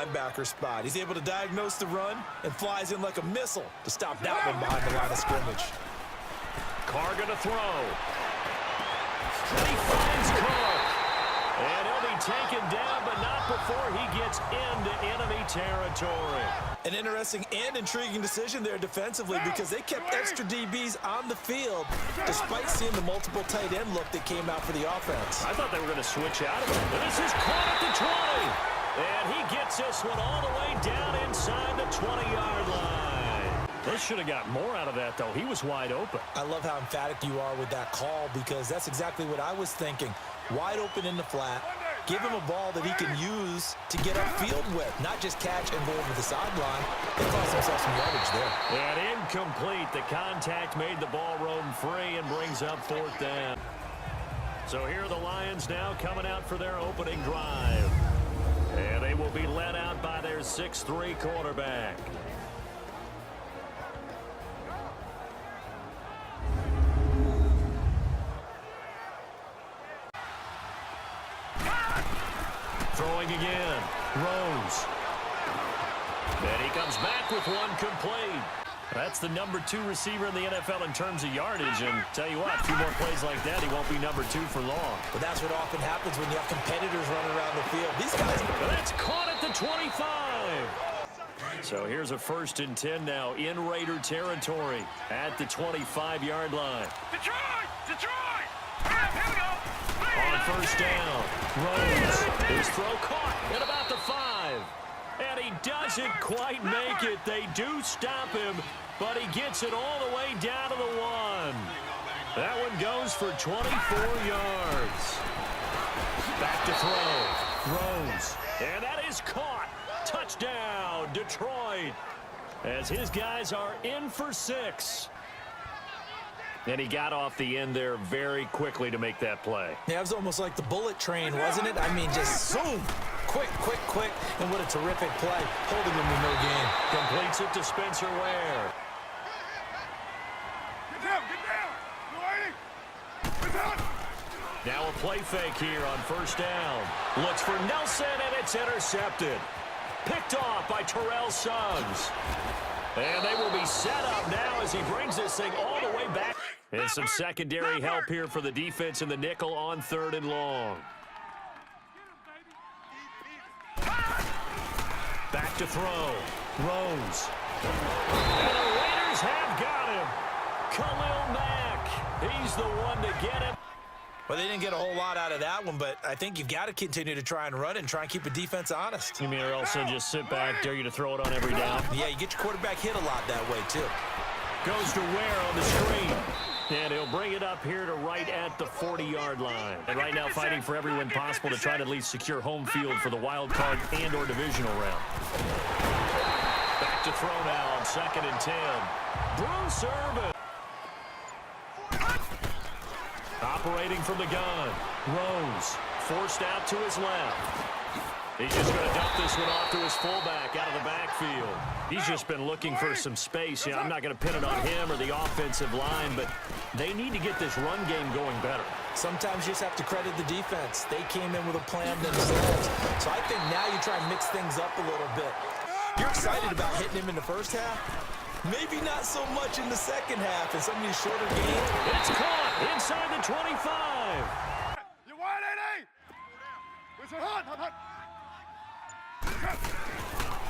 linebacker spot. He's able to diagnose the run and flies in like a missile to stop that one behind the line of scrimmage. Carr going to throw. And he finds Carr. And he'll be taken down, but not before he gets into enemy territory. An interesting and intriguing decision there defensively because they kept extra DBs on the field despite seeing the multiple tight end look that came out for the offense. I thought they were going to switch out of it. But this is caught at the 20. And he gets this one all the way down inside the 20-yard line. They should have got more out of that, though. He was wide open. I love how emphatic you are with that call because that's exactly what I was thinking. Wide open in the flat. Give him a ball that he can use to get upfield with, not just catch and go over the sideline. They cost themselves some yardage there. And incomplete. The contact made the ball roam free and brings up 4th down. So here are the Lions now coming out for their opening drive. And they will be led out by their 6'3" quarterback. Throwing again. Rose. And he comes back with one complete. That's the number 2 receiver in the NFL in terms of yardage. And tell you what, a few more plays like that, he won't be number 2 for long. But that's what often happens when you have competitors running around the field. These guys... That's caught at the 25. So here's a 1st and 10 now in Raider territory at the 25-yard line. Detroit! Detroit! Here we go! On 1st down, Rose, his throw caught at about the 5. And he doesn't quite make it. They do stop him, but he gets it all the way down to the 1. That one goes for 24 yards. Back to throw, Rose, and that is caught. Touchdown, Detroit, as his guys are in for 6. And he got off the end there very quickly to make that play. Yeah, it was almost like the bullet train, wasn't it? I mean, just zoom. Quick, quick, quick. And what a terrific play. Holding him to no gain. Completes it to Spencer Ware. Get down! Get down! Get down! Now a play fake here on 1st down. Looks for Nelson, and it's intercepted. Picked off by Terrell Suggs. And they will be set up now as he brings this thing all the way back. And some secondary help here for the defense in the nickel on 3rd and long. Back to throw. Rose. And the Raiders have got him. Khalil Mack. He's the one to get him. Well, they didn't get a whole lot out of that one, but I think you've got to continue to try and run and try and keep the defense honest. You mean or else they'll just sit back, dare you to throw it on every down? Yeah, you get your quarterback hit a lot that way, too. Goes to Ware on the screen. And he'll bring it up here to right at the 40-yard line. And right now fighting for every win possible to try to at least secure home field for the wild card and or divisional round. Back to throw now on 2nd and 10. Bruce Irvin. Operating from the gun. Rose forced out to his left. He's just going to dump this one off to his fullback out of the backfield. He's just been looking for some space. I'm not going to pin it on him or the offensive line, but they need to get this run game going better. Sometimes you just have to credit the defense. They came in with a plan themselves. So I think now you try and mix things up a little bit. You're excited about hitting him in the first half? Maybe not so much in the second half in some of these shorter games. It's caught inside the 25. You want it, Where's your hot?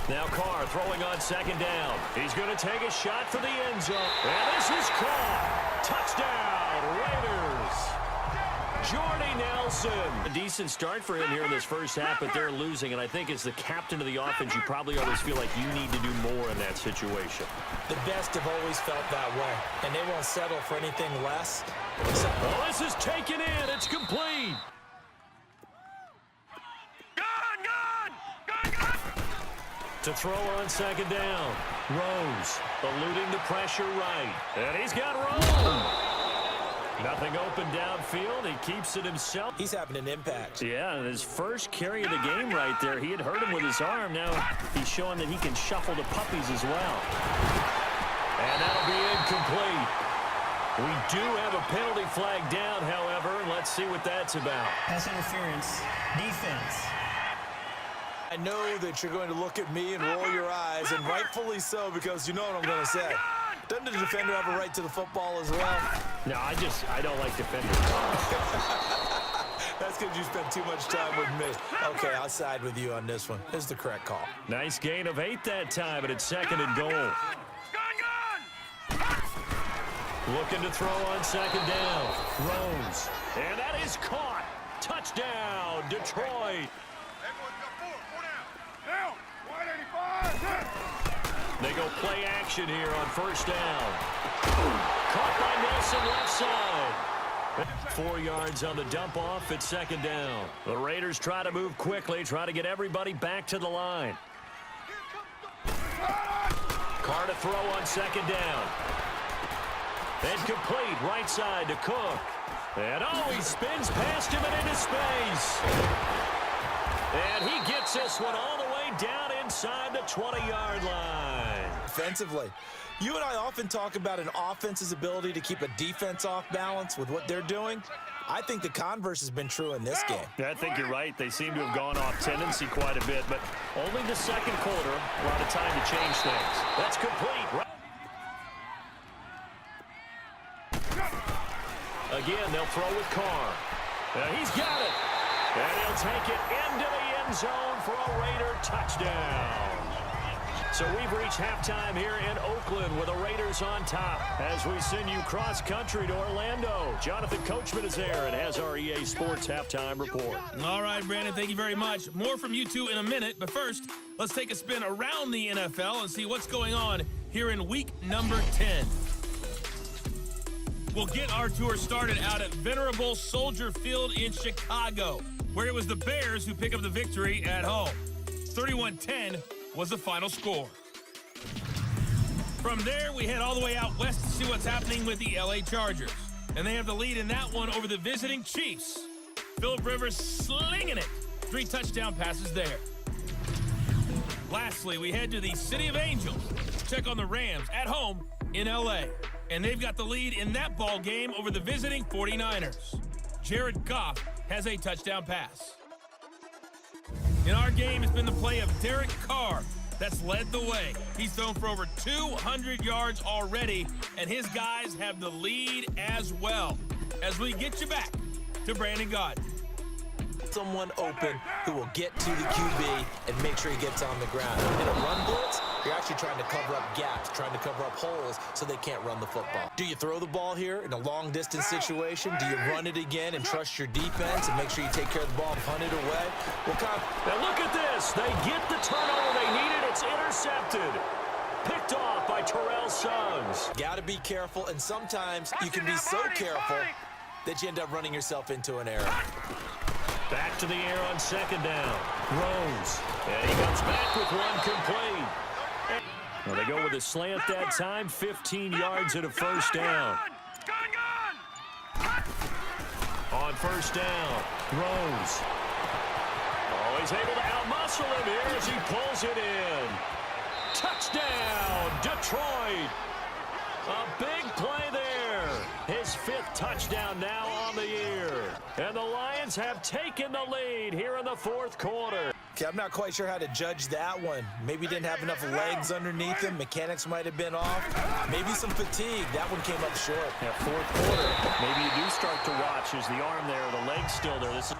Now Carr throwing on 2nd down. He's going to take a shot for the end zone. And this is caught. Touchdown, Raiders. Jordy Nelson. A decent start for him here in this first half, but they're losing. And I think as the captain of the offense, you probably always feel like you need to do more in that situation. The best have always felt that way, and they won't settle for anything less. Oh, this is taken in. It's complete. To throw on 2nd down. Rose eluding the pressure right. And he's got room. Nothing open downfield. He keeps it himself. He's having an impact. Yeah, and his first carry of the game right there. He had hurt him with his arm. Now he's showing that he can shuffle the puppies as well. And that'll be incomplete. We do have a penalty flag down, however. Let's see what that's about. Pass interference. Defense. I know that you're going to look at me and roll your eyes, and rightfully so, because you know what I'm going to say. Doesn't the defender have a right to the football as well? No, I don't like defenders. That's because you spent too much time with me. Okay, I'll side with you on this one. This is the correct call. Nice gain of 8 that time, and it's 2nd and goal. Looking to throw on 2nd down. Rose. And that is caught. Touchdown, Detroit. They go play action here on 1st down. Caught by Nelson left side. 4 yards on the dump off at 2nd down. The Raiders try to move quickly, try to get everybody back to the line. Carr to throw on 2nd down. And complete right side to Cook. And he spins past him and into space. And he gets this one all the way down inside the 20-yard line. Defensively, you and I often talk about an offense's ability to keep a defense off balance with what they're doing. I think the converse has been true in this game. Yeah, I think you're right. They seem to have gone off tendency quite a bit, but only the 2nd quarter, a lot of time to change things. That's complete. Again, they'll throw with Carr. He's got it. And he'll take it into the end zone for a Raider touchdown. So we've reached halftime here in Oakland with the Raiders on top as we send you cross-country to Orlando. Jonathan Coachman is there and has our EA Sports halftime report. All right, Brandon, thank you very much. More from you two in a minute, but first, let's take a spin around the NFL and see what's going on here in week number 10. We'll get our tour started out at venerable Soldier Field in Chicago, where it was the Bears who pick up the victory at home. 31-10 was the final score. From there, we head all the way out west to see what's happening with the LA Chargers. And they have the lead in that one over the visiting Chiefs. Phillip Rivers slinging it. 3 touchdown passes there. Lastly, we head to the City of Angels to check on the Rams at home in LA. And they've got the lead in that ball game over the visiting 49ers. Jared Goff has a touchdown pass. In our game, it's been the play of Derek Carr that's led the way. He's thrown for over 200 yards already, and his guys have the lead as well. As we get you back to Brandon Gaudin. Someone open who will get to the QB and make sure he gets on the ground. In a run blitz, you're actually trying to cover up gaps, trying to cover up holes so they can't run the football. Do you throw the ball here in a long-distance situation? Do you run it again and trust your defense and make sure you take care of the ball and punt it away? Now look at this. They get the turnover they needed. It's intercepted. Picked off by Terrell Suggs. Got to be careful, and sometimes you can be so careful that you end up running yourself into an error. Back to the air on 2nd down. Rose. And he comes back with one complete. Well, they go with a slant that time. 15 yards and a 1st down. On 1st down, Rose. Oh, he's able to outmuscle him here as he pulls it in. Touchdown, Detroit. A big play there. His 5th touchdown now on the year. And the Lions have taken the lead here in the 4th quarter. Okay, I'm not quite sure how to judge that one. Maybe didn't have enough legs underneath him. Mechanics might have been off. Maybe some fatigue. That one came up short. Yeah, 4th quarter. Maybe you do start to watch. Is the arm there, the leg's still there. This is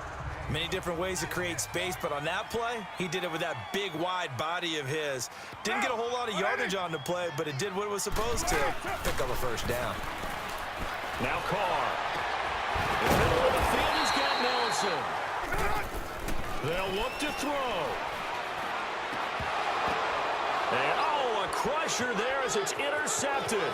many different ways to create space, but on that play, he did it with that big, wide body of his. Didn't get a whole lot of yardage on the play, but it did what it was supposed to. Pick up a 1st down. Now Carr. In the middle of the field, he's got Nelson. They'll look to throw. And, a crusher there as it's intercepted.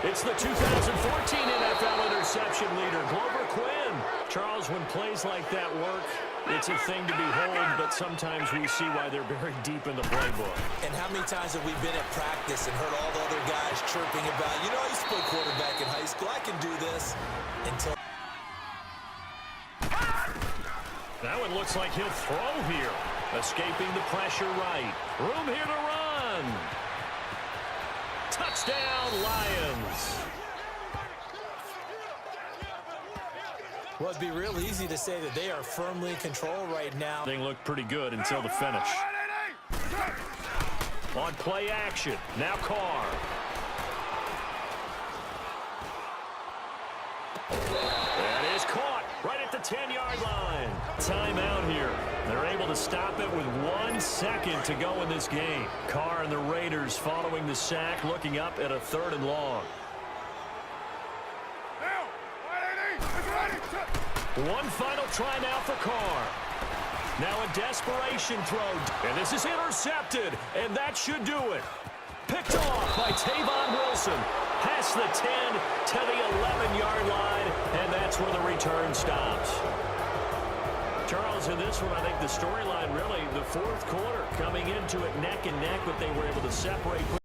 It's the 2014 NFL interception leader, Glover Quinn. Charles, when plays like that work, it's a thing to behold, but sometimes we see why they're buried deep in the playbook. And how many times have we been at practice and heard all the other guys chirping about, you know, I used to play quarterback in high school, I can do this, until... That one looks like he'll throw here. Escaping the pressure right. Room here to run. Touchdown, Lions. Well, it'd be real easy to say that they are firmly in control right now. Thing looked pretty good until the finish. On play action, now Carr. That is caught right at the 10-yard line. Timeout here. They're able to stop it with 1 second to go in this game. Carr and the Raiders following the sack, looking up at a 3rd and long. One final try now for Carr. Now a desperation throw, and this is intercepted, and that should do it. Picked off by Tavon Wilson. Past the 10 to the 11-yard line, and that's where the return stops. Charles, in this one, I think the storyline really, the 4th quarter, coming into it neck and neck, but they were able to separate.